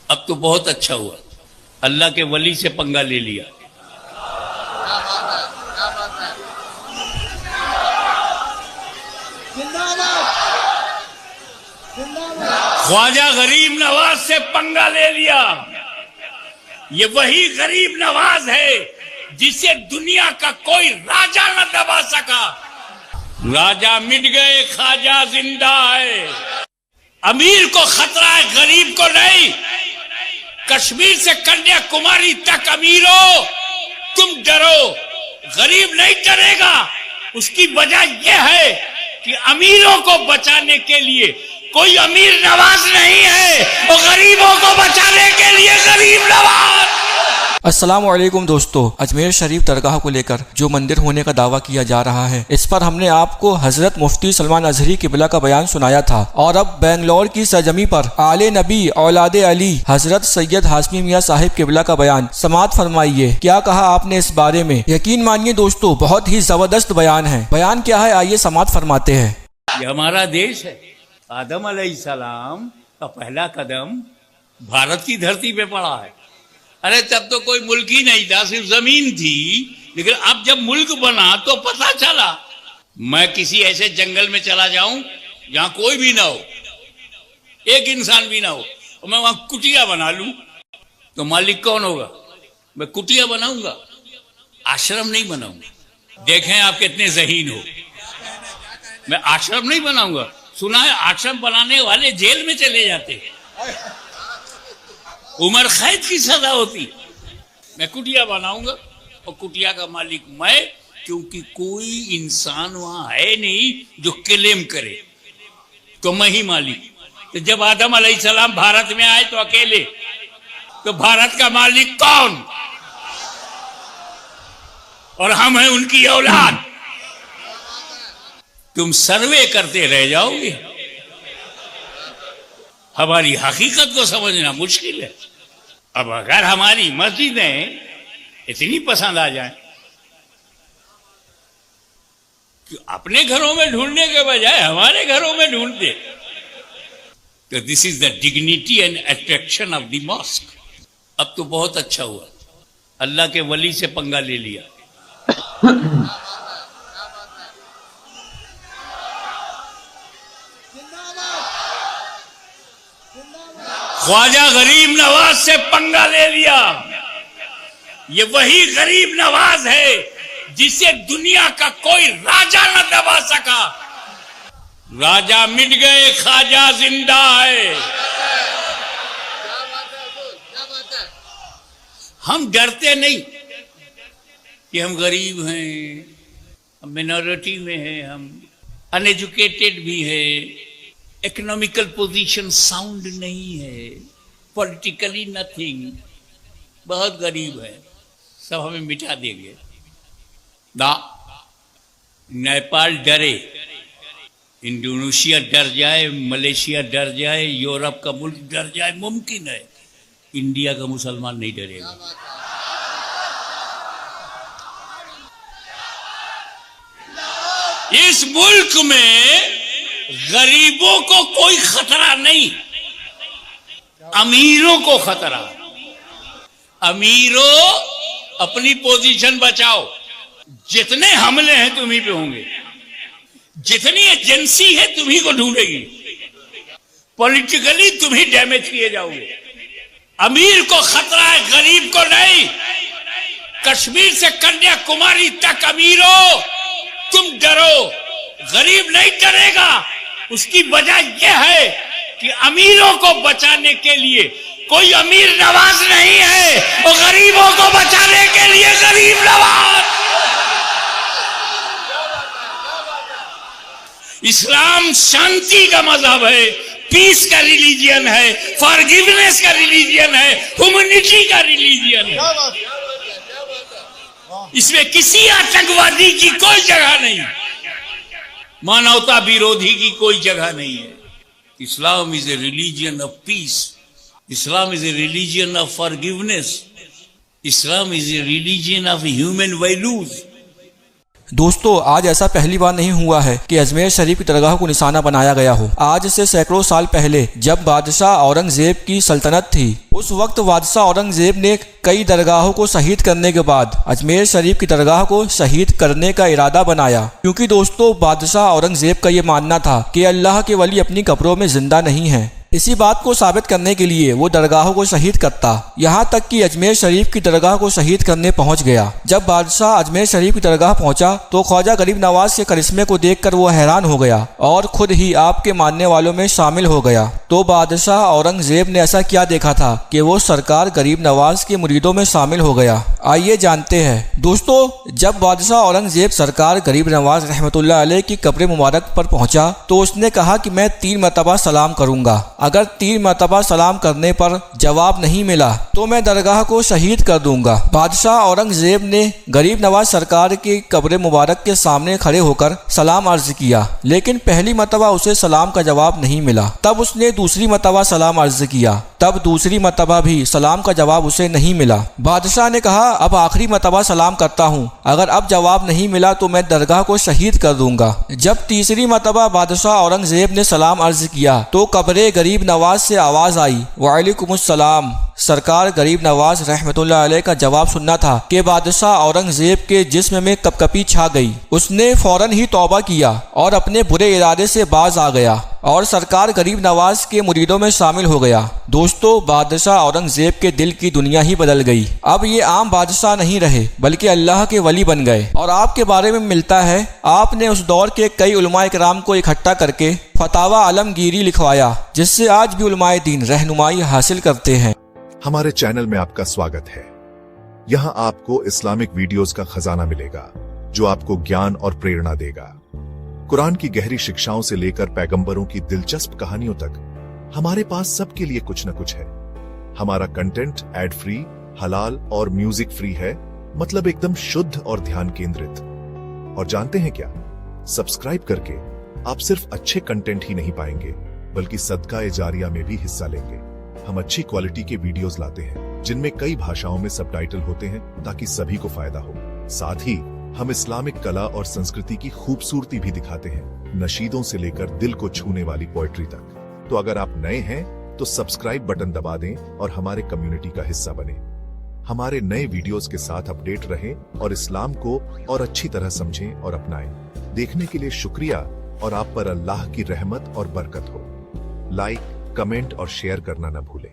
अब तो बहुत अच्छा हुआ, अल्लाह के वली से पंगा ले लिया। ख्वाजा गरीब नवाज से पंगा ले लिया। ये वही गरीब नवाज है जिसे दुनिया का कोई राजा न दबा सका। राजा मिट गए, ख्वाजा जिंदा है। अमीर को खतरा है, गरीब को नहीं। कश्मीर से कन्याकुमारी तक अमीरों तुम डरो, गरीब नहीं डरेगा। उसकी वजह यह है कि अमीरों को बचाने के लिए कोई अमीर नवाज नहीं है और गरीबों को बचाने के लिए गरीब नवाज। अस्सलाम वालेकुम दोस्तों, अजमेर शरीफ दरगाह को लेकर जो मंदिर होने का दावा किया जा रहा है, इस पर हमने आपको हजरत मुफ्ती सलमान अजहरी किबला का बयान सुनाया था। और अब बेंगलोर की सरजमी पर आले नबी औलादे अली हजरत सैयद हाशमी मियाँ साहिब किबला का बयान समाअत फरमाइए। क्या कहा आपने इस बारे में? यकीन मानिए दोस्तों, बहुत ही जबरदस्त बयान है। बयान क्या है, आइए समाअत फरमाते हैं। ये हमारा देश है। आदम अलैहिस्सलाम का पहला कदम भारत की धरती पे पड़ा है। अरे तब तो कोई मुल्क ही नहीं था, सिर्फ जमीन थी। लेकिन अब जब मुल्क बना तो पता चला, मैं किसी ऐसे जंगल में चला जाऊं जहां कोई भी ना हो, एक इंसान भी ना हो, और मैं वहां कुटिया बना लूं, तो मालिक कौन होगा? मैं कुटिया बनाऊंगा, आश्रम नहीं बनाऊंगा। देखें आप कितने ज़हीन हो। मैं आश्रम नहीं बनाऊंगा। सुना है आश्रम बनाने वाले जेल में चले जाते हैं, उम्र कैद की सजा होती। मैं कुटिया बनाऊंगा और कुटिया का मालिक मैं, क्योंकि कोई इंसान वहां है नहीं जो क्लेम करे, तो मैं ही मालिक। तो जब आदम अलैहिस्सलाम भारत में आए तो अकेले, तो भारत का मालिक कौन? और हम हैं उनकी औलाद। तुम सर्वे करते रह जाओगे। हमारी हकीकत को समझना मुश्किल है। अब अगर हमारी मस्जिदें इतनी पसंद आ जाए कि अपने घरों में ढूंढने के बजाय हमारे घरों में ढूंढते, तो this is the dignity and attraction of the mosque. अब तो बहुत अच्छा हुआ, अल्लाह के वली से पंगा ले लिया। ख्वाजा गरीब नवाज से पंगा ले लिया। ये वही गरीब नवाज है जिसे दुनिया का कोई राजा न दबा सका। राजा मिट गए, ख्वाजा जिंदा है। हम डरते नहीं कि हम गरीब हैं, हम मिनॉरिटी में हैं, हम अनएजुकेटेड भी है, इकोनॉमिकल पोजीशन साउंड नहीं है, पॉलिटिकली नथिंग, बहुत गरीब है, सब हमें मिटा देंगे ना। नेपाल डरे, इंडोनेशिया डर जाए, मलेशिया डर जाए, यूरोप का मुल्क डर जाए, मुमकिन है। इंडिया का मुसलमान नहीं डरेगा। इस मुल्क में गरीबों को कोई खतरा नहीं, अमीरों को खतरा। अमीरों अपनी पोजीशन बचाओ। जितने हमले हैं तुम्ही पे होंगे, जितनी एजेंसी है तुम्ही को ढूंढेगी, पॉलिटिकली तुम्ही डैमेज किए जाओगे। अमीर को खतरा है, गरीब को नहीं। कश्मीर से कन्याकुमारी तक अमीरों तुम डरो, गरीब नहीं डरेगा। उसकी वजह यह है कि अमीरों को बचाने के लिए कोई अमीर नवाज नहीं है और गरीबों को बचाने के लिए गरीब नवाज। इस्लाम शांति का मजहब है, पीस का रिलीजियन है, फॉरगिवनेस का रिलीजियन है, ह्यूमैनिटी का रिलीजियन है। इसमें किसी आतंकवादी की कोई जगह नहीं, मानवता विरोधी की कोई जगह नहीं है। Islam is a religion of peace, Islam is a religion of forgiveness, Islam is a religion of human values. दोस्तों, आज ऐसा पहली बार नहीं हुआ है कि अजमेर शरीफ की दरगाह को निशाना बनाया गया हो। आज से सैकड़ों साल पहले जब बादशाह औरंगजेब की सल्तनत थी, उस वक्त बादशाह औरंगजेब ने कई दरगाहों को शहीद करने के बाद अजमेर शरीफ की दरगाह को शहीद करने का इरादा बनाया, क्योंकि दोस्तों बादशाह औरंगजेब का ये मानना था कि अल्लाह के वली अपनी कब्रों में जिंदा नहीं है। इसी बात को साबित करने के लिए वो दरगाहों को शहीद करता, यहाँ तक कि अजमेर शरीफ की दरगाह को शहीद करने पहुंच गया। जब बादशाह अजमेर शरीफ की दरगाह पहुंचा तो ख्वाजा गरीब नवाज के करिश्मे को देखकर वो हैरान हो गया और खुद ही आपके मानने वालों में शामिल हो गया। तो बादशाह औरंगजेब ने ऐसा क्या देखा था कि वो सरकार गरीब नवाज के मुरीदों में शामिल हो गया? आइए जानते हैं। दोस्तों, जब बादशाह औरंगजेब सरकार गरीब नवाज रहमतुल्लाह अलैह की कब्र मुबारक पर पहुंचा तो उसने कहा कि मैं 3 मरतबा सलाम करूंगा। अगर 3 मरतबा सलाम करने पर जवाब नहीं मिला तो मैं दरगाह को शहीद कर दूंगा। बादशाह औरंगजेब ने गरीब नवाज सरकार की कब्र मुबारक के सामने खड़े होकर सलाम अर्ज किया, लेकिन पहली मरतबा उसे सलाम का जवाब नहीं मिला। तब उसने दूसरी मरतबा सलाम अर्ज किया, तब दूसरी मरतबा भी सलाम का जवाब उसे नहीं मिला। बादशाह ने कहा, अब आखिरी मरतबा सलाम करता हूँ, अगर अब जवाब नहीं मिला तो मैं दरगाह को शहीद कर दूंगा। जब तीसरी मरतबा बादशाह औरंगजेब ने सलाम अर्ज किया तो कब्र गरीब नवाज से आवाज आई, वालेकुमुस्सलाम। सरकार गरीब नवाज रहमतुल्लाह अलैह का जवाब सुनना था कि बादशाह औरंगजेब के जिस्म में कपकपी छा गई। उसने फौरन ही तौबा किया और अपने बुरे इरादे से बाज आ गया और सरकार गरीब नवाज के मुरीदों में शामिल हो गया। दोस्तों, बादशाह औरंगजेब के दिल की दुनिया ही बदल गई। अब ये आम बादशाह नहीं रहे बल्कि अल्लाह के वली बन गए। और आपके बारे में मिलता है, आपने उस दौर के कई उलमाए किराम को इकट्ठा करके फतावा आलमगीरी लिखवाया, जिससे आज भी उलमाए दीन रहनुमाई हासिल करते हैं। हमारे चैनल में आपका स्वागत है। यहाँ आपको इस्लामिक वीडियोस का खजाना मिलेगा जो आपको ज्ञान और प्रेरणा देगा। कुरान की गहरी शिक्षाओं से लेकर पैगंबरों की दिलचस्प कहानियों तक हमारे पास सबके लिए कुछ न कुछ है। हमारा कंटेंट एड फ्री, हलाल और म्यूजिक फ्री है, मतलब एकदम शुद्ध और ध्यान केंद्रित। और जानते हैं क्या, सब्सक्राइब करके आप सिर्फ अच्छे कंटेंट ही नहीं पाएंगे बल्कि सदका ए जारिया में भी हिस्सा लेंगे। हम अच्छी क्वालिटी के वीडियोस लाते हैं जिनमें कई भाषाओं में सबटाइटल होते हैं ताकि सभी को फायदा हो। साथ ही हम इस्लामिक कला और संस्कृति की खूबसूरती भी दिखाते हैं, नशीदों से लेकर दिल को छूने वाली पोएट्री तक। तो अगर आप नए हैं तो सब्सक्राइब बटन दबा दें और हमारे कम्युनिटी का हिस्सा बने। हमारे नए वीडियोस के साथ अपडेट रहें और इस्लाम को और अच्छी तरह समझें और अपनाएं। देखने के लिए शुक्रिया और आप पर अल्लाह की रहमत और बरकत हो। लाइक, कमेंट और शेयर करना न भूलें।